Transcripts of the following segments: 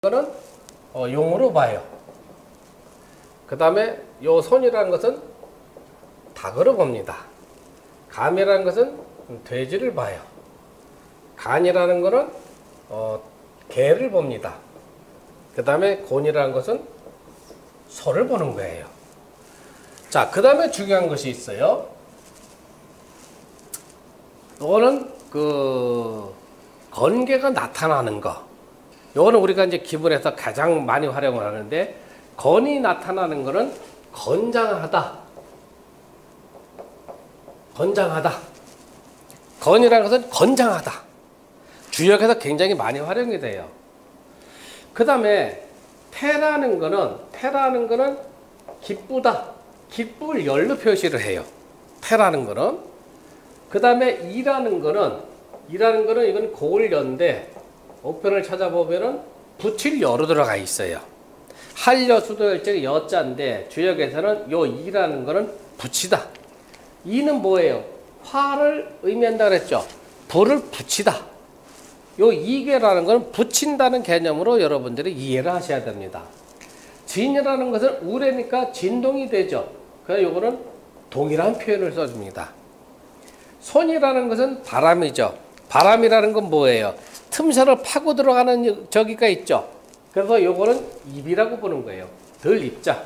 거는 용으로 봐요. 그 다음에 요 손이라는 것은 닭으로 봅니다. 감이라는 것은 돼지를 봐요. 간이라는 것은 개를 봅니다. 그 다음에 곤이라는 것은 소를 보는 거예요. 자, 그 다음에 중요한 것이 있어요. 요거는 건개가 나타나는 거. 요거는 우리가 이제 기본에서 가장 많이 활용을 하는데, 건이 나타나는 거는 건장하다. 건장하다. 건이라는 것은 건장하다. 주역에서 굉장히 많이 활용이 돼요. 그 다음에 태라는 거는 기쁘다. 기쁠 열로 표시를 해요. 태라는 거는. 그 다음에 이라는 거는 이건 고을여인데 어편을 찾아보면은 붙일 여로 들어가 있어요. 할여 수도열제 여자인데 주역에서는 요 이라는 거는 붙이다. 이는 뭐예요? 화를 의미한다 그랬죠. 불을 붙이다. 요 이계라는 건 붙인다는 개념으로 여러분들이 이해를 하셔야 됩니다. 진이라는 것은 우레니까 진동이 되죠. 그래서 요거는 동일한 표현을 써줍니다. 손이라는 것은 바람이죠. 바람이라는 건 뭐예요? 틈새를 파고 들어가는 저기가 있죠. 그래서 요거는 입이라고 보는 거예요. 덜 입자.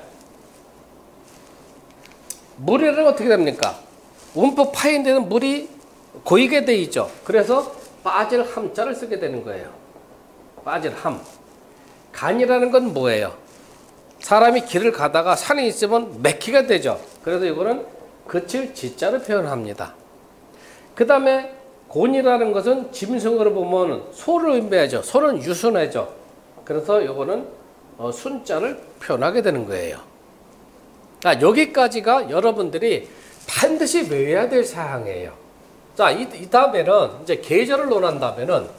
물이라는 어떻게 됩니까? 움푹 파인 데는 물이 고이게 돼 있죠. 그래서 빠질 함자를 쓰게 되는 거예요. 빠질 함. 간이라는 건 뭐예요? 사람이 길을 가다가 산이 있으면 맥히가 되죠. 그래서 이거는 그칠 지자를 표현합니다. 그 다음에 곤이라는 것은 짐승으로 보면 소를 의미하죠. 소는 유순하죠. 그래서 이거는 순자를 표현하게 되는 거예요. 자, 여기까지가 여러분들이 반드시 외워야 될 사항이에요. 자, 이 다음에는 이제 계절을 논한다면은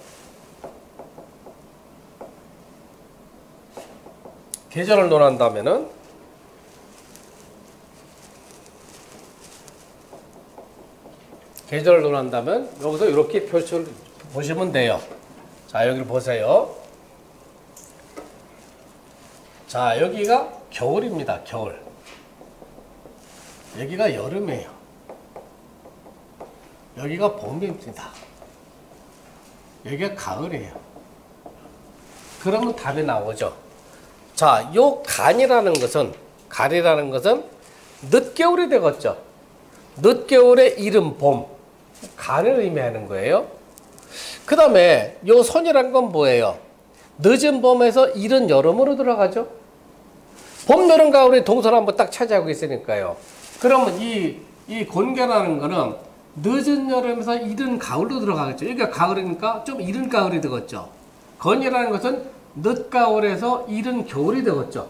여기서 이렇게 표시를 보시면 돼요. 자, 여기를 보세요. 자, 여기가 겨울입니다. 겨울. 여기가 여름이에요. 여기가 봄입니다. 여기가 가을이에요. 그러면 답이 나오죠. 자, 요 간이라는 것은 늦겨울이 되겠죠. 늦겨울의 이른 봄. 간을 의미하는 거예요. 그 다음에 요 손이란 건 뭐예요? 늦은 봄에서 이른 여름으로 들어가죠. 봄, 여름, 가을이 동서남북 딱 차지하고 있으니까요. 그러면 이 곤개라는 거는 늦은 여름에서 이른 가을로 들어가겠죠. 여기가 가을이니까 좀 이른 가을이 되겠죠. 건이라는 것은 늦가을에서 이른 겨울이 되겠죠.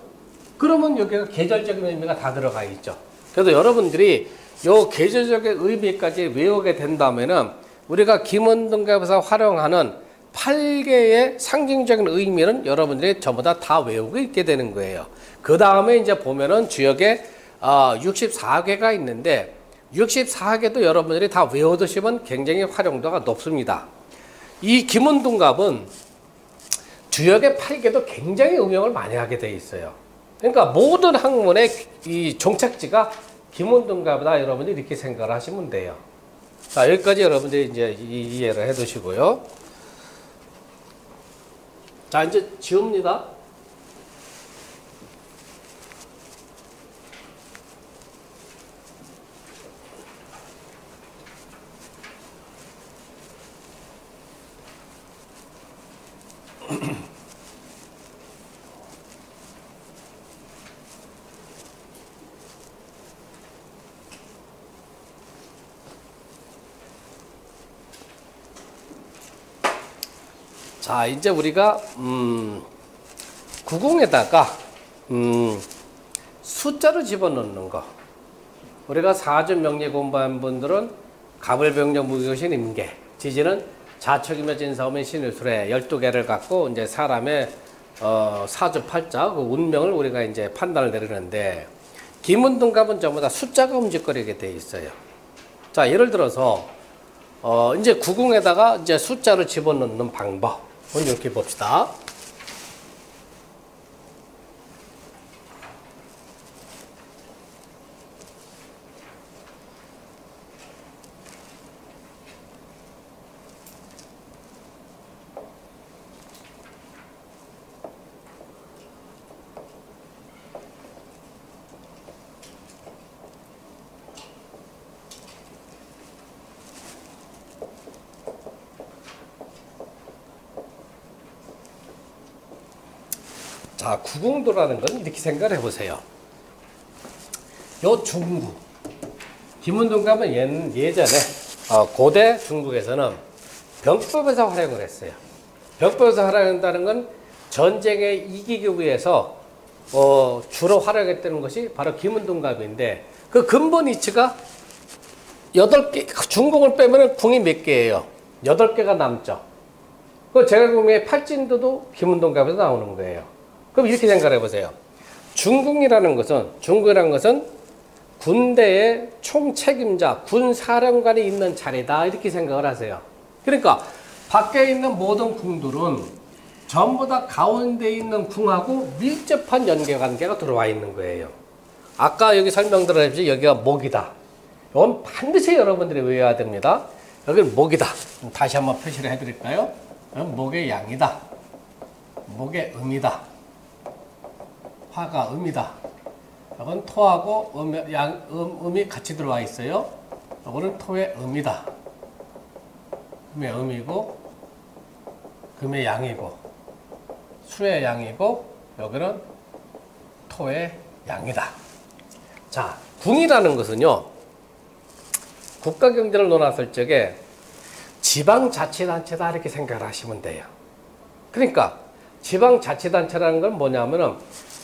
그러면 여기가 계절적인 의미가 다 들어가 있죠. 그래서 여러분들이 요 계절적인 의미까지 외우게 된다면은 우리가 김원등갑에서 활용하는 8개의 상징적인 의미는 여러분들이 전부 다 외우고 있게 되는 거예요. 그 다음에 이제 보면은 주역에 64개가 있는데 64개도 여러분들이 다 외워두시면 굉장히 활용도가 높습니다. 이 김원등갑은 주역의 8개도 굉장히 응용을 많이 하게 돼 있어요. 그러니까 모든 학문의 이 종착지가 김원등갑이다. 여러분들이 이렇게 생각을 하시면 돼요. 자, 여기까지 여러분들이 이제 이해를 해 두시고요. 자, 이제 지웁니다. 자, 이제 우리가 구공에다가 숫자를 집어넣는 거. 우리가 사주 명리 공부한 분들은 갑을병력 무교신 임계, 지지는 자척이며 진사오면 신일술에 12개를 갖고 이제 사람의 사주 팔자 그 운명을 우리가 이제 판단을 내리는데, 김운등갑은 전부 다 숫자가 움직거리게 돼 있어요. 자, 예를 들어서 이제 구공에다가 이제 숫자를 집어넣는 방법. 먼저 이렇게 봅시다. 자, 구궁도라는 건 이렇게 생각을 해보세요. 요 중국, 김은동 가면 예전에 고대 중국에서는 병법에서 활용을 했어요. 병법에서 활용한다는 건 전쟁에 이기기 위해서 주로 활용했다는 것이 바로 김은동갑인데, 그 근본 이치가 8개, 중궁을 빼면 궁이 몇 개예요? 8개가 남죠. 그 제가 보기에 팔진도도 김은동갑에서 나오는 거예요. 그럼 이렇게 생각해 보세요. 중궁이라는 것은 군대의 총책임자, 군사령관이 있는 자리다, 이렇게 생각을 하세요. 그러니까 밖에 있는 모든 궁들은 전부 다 가운데 있는 궁하고 밀접한 연계관계가 들어와 있는 거예요. 아까 여기 설명드렸듯이 여기가 목이다. 이건 반드시 여러분들이 외워야 됩니다. 여기는 목이다. 다시 한번 표시를 해드릴까요? 목의 양이다. 목의 음이다. 화가 음이다. 이건 토하고 음이 같이 들어와 있어요. 이거는 토의 음이다. 음의 음이고, 금의 양이고, 수의 양이고, 여기는 토의 양이다. 자, 궁이라는 것은요, 국가경제를 논했을 적에 지방자치단체다, 이렇게 생각을 하시면 돼요. 그러니까 지방자치단체라는 건 뭐냐면은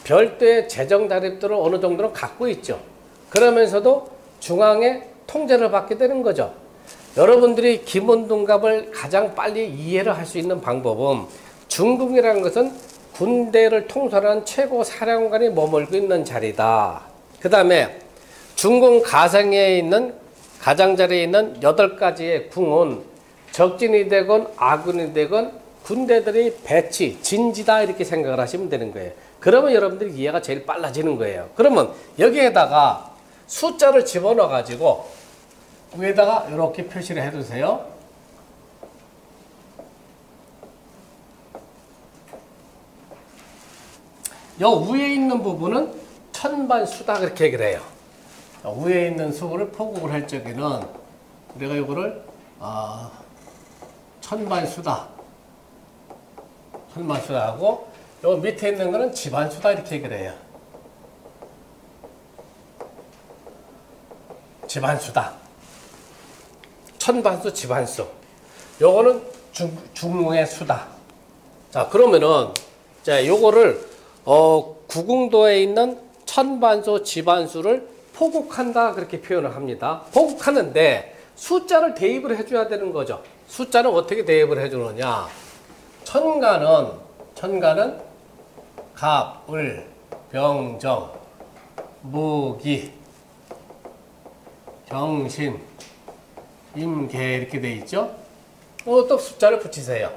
별도의 재정 자립들을 어느 정도는 갖고 있죠. 그러면서도 중앙의 통제를 받게 되는 거죠. 여러분들이 김은동갑을 가장 빨리 이해를 할 수 있는 방법은, 중궁이라는 것은 군대를 통솔하는 최고 사령관이 머물고 있는 자리다. 그 다음에 중궁 가상에 있는, 가장자리에 있는 8가지의 궁은 적진이 되건 아군이 되건 군대들의 배치, 진지다, 이렇게 생각을 하시면 되는 거예요. 그러면 여러분들이 이해가 제일 빨라지는 거예요. 그러면 여기에다가 숫자를 집어넣어 가지고 위에다가 이렇게 표시를 해두세요. 요 위에 있는 부분은 천반수다, 그렇게 얘기를 해요. 위에 있는 수를 포국을 할 적에는 우리가 이거를 천반수다 하고, 요 밑에 있는 거는 지반수다, 이렇게 얘기를 해요. 지반수다. 천반수, 지반수. 요거는 중궁의 수다. 자, 그러면은, 자, 요거를, 구궁도에 있는 천반수, 지반수를 포국한다, 그렇게 표현을 합니다. 포국하는데 숫자를 대입을 해줘야 되는 거죠. 숫자는 어떻게 대입을 해주느냐. 천가는 갑, 을, 병, 정, 무기, 경신, 임계, 이렇게 돼 있죠. 또 숫자를 붙이세요.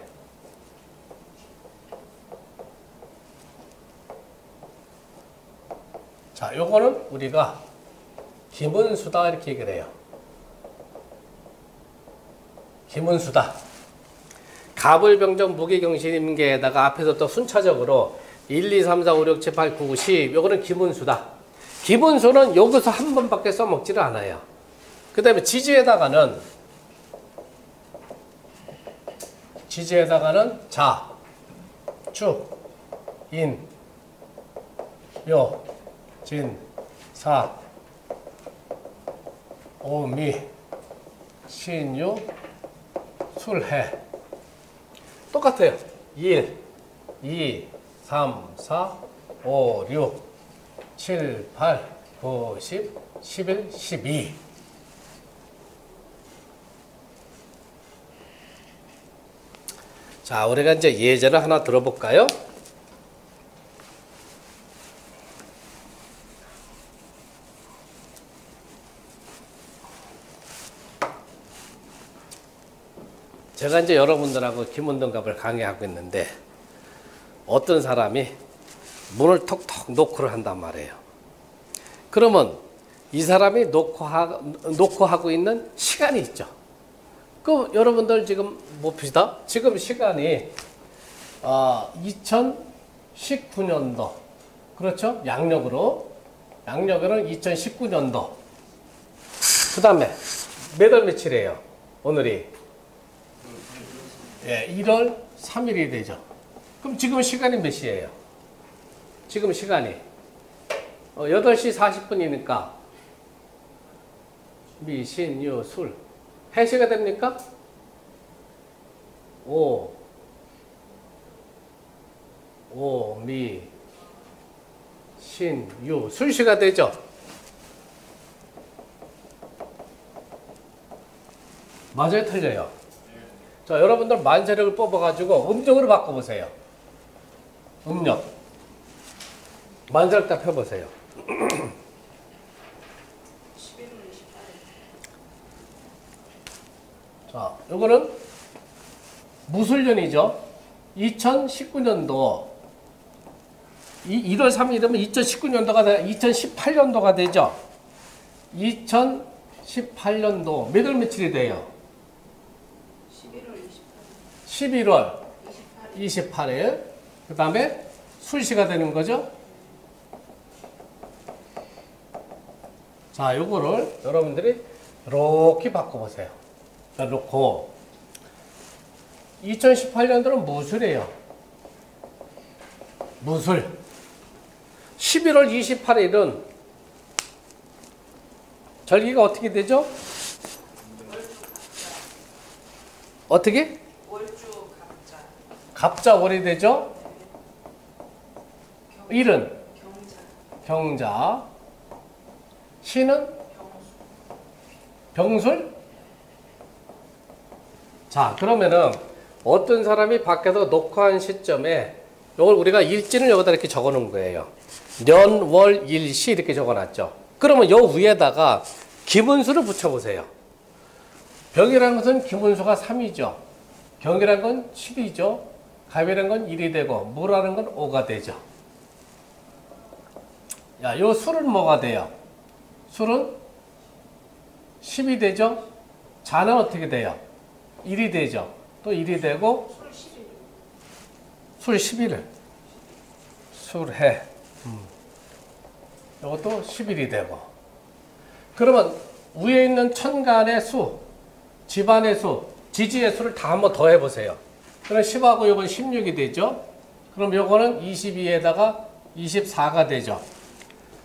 자, 요거는 우리가 김은수다, 이렇게 얘기를 해요. 김은수다. 갑을, 병정, 무기, 경신, 임계에다가 앞에서부터 순차적으로 1, 2, 3, 4, 5, 6, 7, 8, 9, 10. 요거는 김은수다. 김은수는 여기서 한 번밖에 써먹지를 않아요. 그 다음에 지지에다가는 자, 축, 인, 묘, 진, 사, 오미, 신유, 술해. 똑같아요. 1, 2, 3, 4, 5, 6, 7, 8, 9, 10, 11, 12. 자, 우리가 이제 예제를 하나 들어볼까요? 제가 이제 여러분들하고 김은동갑을 강의하고 있는데, 어떤 사람이 문을 톡톡 노크를 한단 말이에요. 그러면 이 사람이 노크하고 있는 시간이 있죠. 그 여러분들 지금 봅시다. 지금 시간이 2019년도, 그렇죠? 양력으로는 2019년도. 그 다음에 몇 월 며칠이에요? 오늘이 1월 3일이 되죠. 그럼 지금 시간이 몇 시예요? 지금 시간이 8시 40분이니까 미, 신, 유, 술 해시가 됩니까? 오, 미, 신, 유, 술시가 되죠? 맞아요, 틀려요? 자, 여러분들 만세력을 뽑아가지고 음력으로 바꿔보세요. 음력. 만세력 딱 펴보세요. 11월 28일. 자, 요거는 무술년이죠. 2019년도 1월 3일이면 2019년도가 2018년도가 되죠. 2018년도 몇 월 며칠이 돼요? 11월 28일. 그 다음에 술시가 되는 거죠. 자, 요거를 여러분들이 이렇게 바꿔보세요. 자, 놓고 2018년도는 무술이에요. 무술. 11월 28일은 절기가 어떻게 되죠? 어떻게? 월주 갑자. 갑자월이 되죠? 일은? 경자. 경자. 시는? 병술? 자, 그러면은 어떤 사람이 밖에서 녹화한 시점에 이걸 우리가 일진을 여기다 이렇게 적어 놓은 거예요. 년, 월, 일, 시 이렇게 적어 놨죠. 그러면 요 위에다가 기문수를 붙여보세요. 벽이라는 것은 기문수가 3이죠. 경이라는 건 7이죠. 갑이라는 건 1이 되고 무라는 건 5가 되죠. 야, 요 술은 뭐가 돼요? 술은 10이 되죠. 자는 어떻게 돼요? 1이 되죠. 또 1이 되고 술 11일. 술 11일. 술해. 이것도 11이 되고. 그러면 위에 있는 천간의 수, 집안의 수, 지지의 수를 다 한번 더 해보세요. 그럼 10하고 이건 16이 되죠. 그럼 요거는 22에다가 24가 되죠.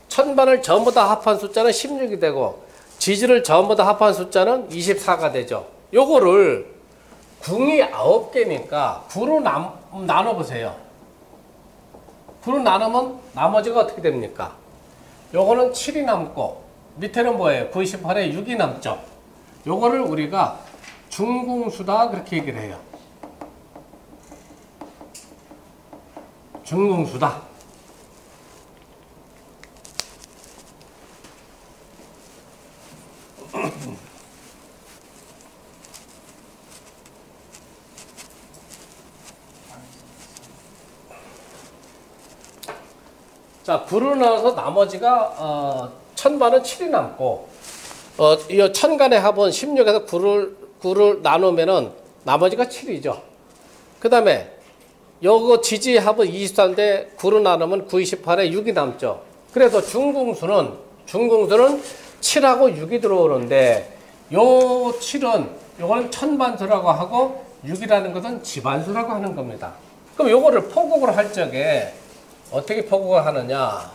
천반을 전부 다 합한 숫자는 16이 되고 지지를 전부 다 합한 숫자는 24가 되죠. 요거를 궁이 9개니까 9로 나눠보세요. 9로 나누면 나머지가 어떻게 됩니까? 요거는 7이 남고 밑에는 뭐예요? 98에 6이 남죠. 요거를 우리가 중궁수다 그렇게 얘기를 해요. 중궁수다. 자, 9로 나눠서 나머지가 천반은 7이 남고 이 천간의 합은 16에서 9를 나누면은 나머지가 7이죠. 그 다음에 요거 지지의 합은 23인데 9로 나누면 9, 28에 6이 남죠. 그래서 중궁수는 7하고 6이 들어오는데 요 7은 요거는 천반수라고 하고 6이라는 것은 지반수라고 하는 겁니다. 그럼 요거를 포국을 할 적에 어떻게 포국을 하느냐?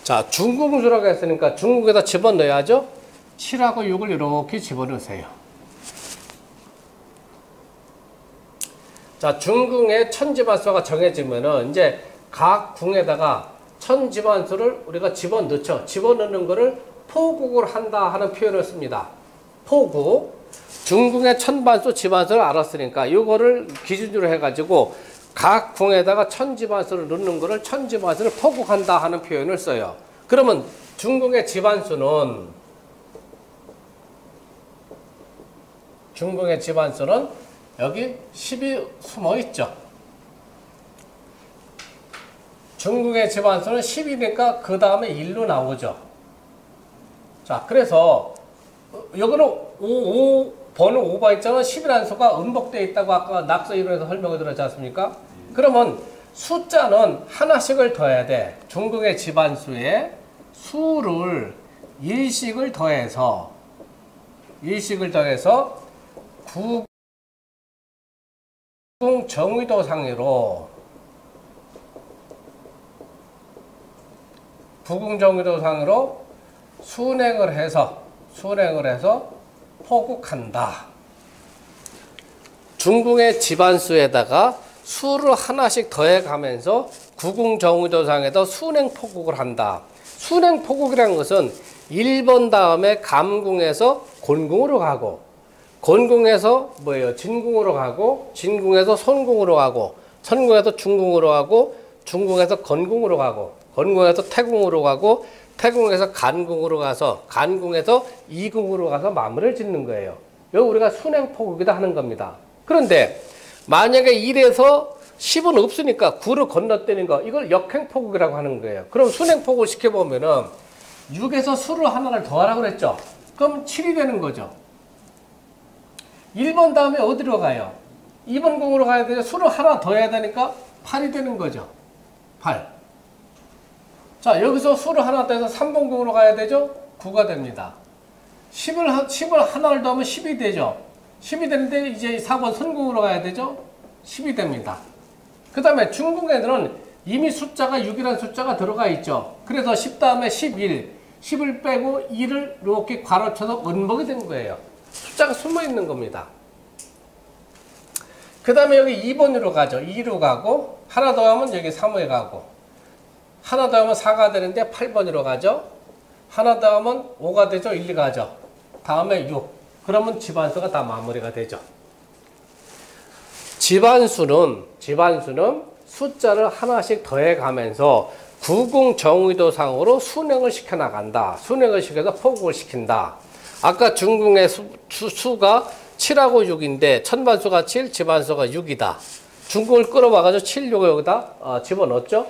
자, 중궁수라고 했으니까 중궁에다 집어넣어야죠. 7하고 6을 이렇게 집어넣으세요. 자, 중궁의 천지반수가 정해지면은 이제 각 궁에다가 천지반수를 우리가 집어넣죠. 집어넣는 거를 포국을 한다 하는 표현을 씁니다. 포국. 중궁의 천반수, 지반수를 알았으니까 이거를 기준으로 해가지고 각 궁에다가 천지반수를 넣는 거를 천지반수를 포국한다 하는 표현을 써요. 그러면 중궁의 지반수는 여기 10이 숨어 있죠. 중궁의 집안수는 10이니까 그 다음에 1로 나오죠. 자, 그래서 여기는 번호 5번 있잖아. 10이라는 수가 음복되어 있다고 아까 낙서 이론에서 설명을 드렸지 않습니까? 그러면 숫자는 하나씩을 더해야 돼. 중궁의 집안수에 수를 일식을 더해서 구궁 정의도상으로 순행을 해서 포국한다. 중궁의 집안수에다가 수를 하나씩 더해가면서 구궁정의도상에서 순행포국을 한다. 순행포국이라는 것은 1번 다음에 감궁에서 곤궁으로 가고, 곤궁에서 진궁으로 가고, 진궁에서 손궁으로 가고, 선궁에서 중궁으로 가고, 중궁에서 건궁으로 가고, 건궁에서 태궁으로 가고, 태궁에서 간궁으로 가서, 간궁에서 이궁으로 가서 마무리를 짓는 거예요. 여기 우리가 순행포국이다 하는 겁니다. 그런데 만약에 1에서 10은 없으니까 9를 건너뛰는 거, 이걸 역행포국이라고 하는 거예요. 그럼 순행포국을 시켜보면은 6에서 수를 하나를 더하라고 그랬죠. 그럼 7이 되는 거죠. 1번 다음에 어디로 가요? 2번 궁으로 가야 되죠. 수를 하나 더 해야 되니까 8이 되는 거죠. 8. 자, 여기서 수를 하나 더해서 3번 궁으로 가야 되죠. 9가 됩니다. 10을 하나를 더하면 10이 되죠. 10이 되는데 이제 4번 선궁으로 가야 되죠. 10이 됩니다. 그 다음에 중궁에는 이미 숫자가 6이라는 숫자가 들어가 있죠. 그래서 10 다음에 11, 10을 빼고 2를 이렇게 괄호쳐서 은복이 된 거예요. 숫자가 숨어 있는 겁니다. 그 다음에 여기 2번으로 가죠. 2로 가고, 하나 더 하면 여기 3에 가고, 하나 더 하면 4가 되는데 8번으로 가죠. 하나 더 하면 5가 되죠. 1이 가죠. 다음에 6. 그러면 집안수가 다 마무리가 되죠. 집안수는 숫자를 하나씩 더해가면서 구궁정의도상으로 순행을 시켜나간다. 순행을 시켜서 포국을 시킨다. 아까 중궁의 수가 7하고 6인데 천반수가 7, 집안수가 6이다. 중궁을 끌어와가지고 7, 6을 여기다 집어넣었죠.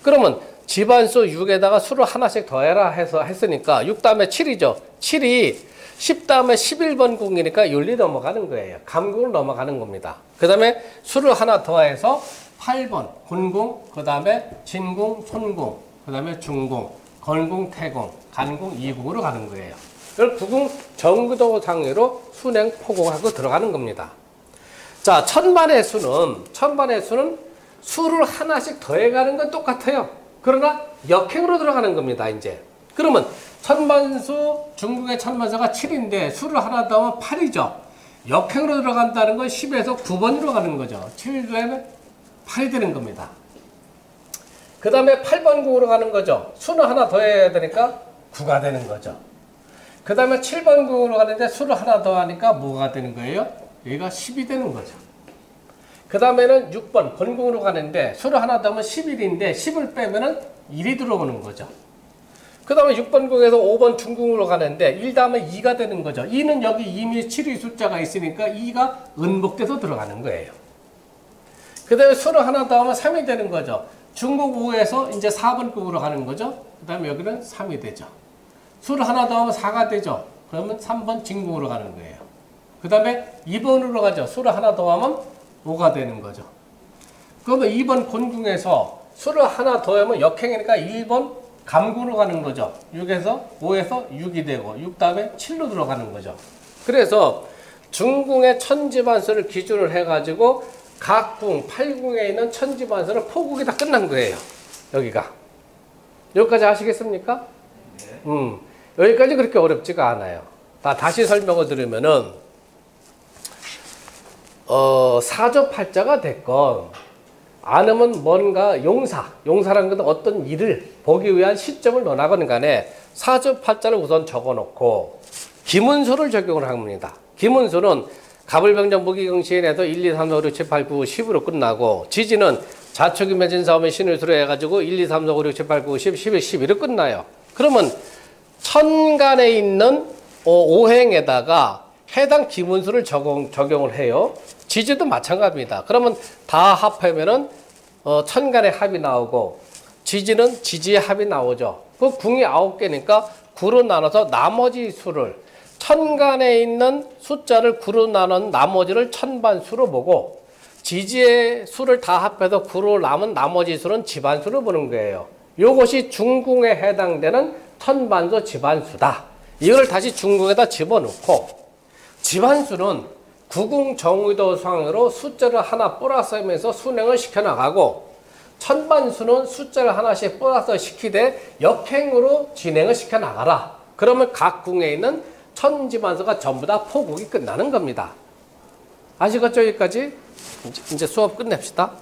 그러면 집안수 6에다가 수를 하나씩 더해라 해서 했으니까 6 다음에 7이죠. 7이 10 다음에 11번 궁이니까 윤리 넘어가는 거예요. 감궁을 넘어가는 겁니다. 그 다음에 수를 하나 더해서 8번 곤궁, 그 다음에 진궁, 손궁, 그 다음에 중궁, 건궁, 태궁, 간궁, 이궁으로 가는 거예요. 그걸 구궁 정의도상으로 순행 포궁하고 들어가는 겁니다. 자, 천반의 수는 수를 하나씩 더해가는 건 똑같아요. 그러나 역행으로 들어가는 겁니다. 이제 그러면 천반수, 중궁의 천반수가 7인데 수를 하나 더하면 8이죠. 역행으로 들어간다는 건 10에서 9번으로 가는 거죠. 7 되면 8이 되는 겁니다. 그 다음에 8번 궁으로 가는 거죠. 수는 하나 더 해야 되니까 9가 되는 거죠. 그 다음에 7번 궁으로 가는데 수를 하나 더 하니까 뭐가 되는 거예요? 여기가 10이 되는 거죠. 그 다음에는 6번 건궁으로 가는데 수를 하나 더 하면 11인데 10을 빼면은 1이 들어오는 거죠. 그 다음에 6번 궁에서 5번 중궁으로 가는데 1 다음에 2가 되는 거죠. 2는 여기 이미 7의 숫자가 있으니까 2가 은복돼서 들어가는 거예요. 그 다음에 수를 하나 더 하면 3이 되는 거죠. 중궁 5에서 이제 4번 궁으로 가는 거죠. 그 다음에 여기는 3이 되죠. 수를 하나 더 하면 4가 되죠. 그러면 3번 진궁으로 가는 거예요. 그 다음에 2번으로 가죠. 수를 하나 더 하면 5가 되는 거죠. 그러면 2번 곤궁에서 수를 하나 더 하면 역행이니까 1번 감궁으로 가는 거죠. 6에서 5에서 6이 되고 6 다음에 7로 들어가는 거죠. 그래서 중궁의 천집안수를 기준으로 해가지고 각 궁, 8궁에 있는 천집안수는 포국이 다 끝난 거예요. 여기가. 여기까지 아시겠습니까? 네. 여기까지 그렇게 어렵지가 않아요. 다시 설명을 드리면은 사조팔자가 됐건 아니면 뭔가 용사라는 것은 어떤 일을 보기 위한 시점을 논하건 간에 사조팔자를 우선 적어놓고 기문수를 적용을 합니다. 기문수는 갑을병정 무기경시인에서 1, 2, 3, 4, 5, 6, 7, 8, 9, 10으로 끝나고 지지는 자축이 맺은 사오면 신을수로 해가지고 1, 2, 3, 4, 5, 6, 7, 8, 9, 10, 11, 12로 끝나요. 그러면 천간에 있는 오행에다가 해당 기문수를 적용을 해요. 지지도 마찬가지입니다. 그러면 다 합하면은 천간의 합이 나오고 지지는 지지의 합이 나오죠. 그 궁이 9개니까 9로 나눠서 나머지 수를 천간에 있는 숫자를 9로 나눈 나머지를 천반수로 보고 지지의 수를 다 합해서 9로 남은 나머지 수는 지반수로 보는 거예요. 이것이 중궁에 해당되는 천반수 지반수다. 이걸 다시 중궁에다 집어넣고 지반수는 구궁 정의도 상으로 숫자를 하나 플러스하면서 순행을 시켜나가고 천반수는 숫자를 하나씩 플러스 시키되 역행으로 진행을 시켜나가라. 그러면 각 궁에 있는 천지반수가 전부 다 포국이 끝나는 겁니다. 아시겠죠? 여기까지? 이제 수업 끝냅시다.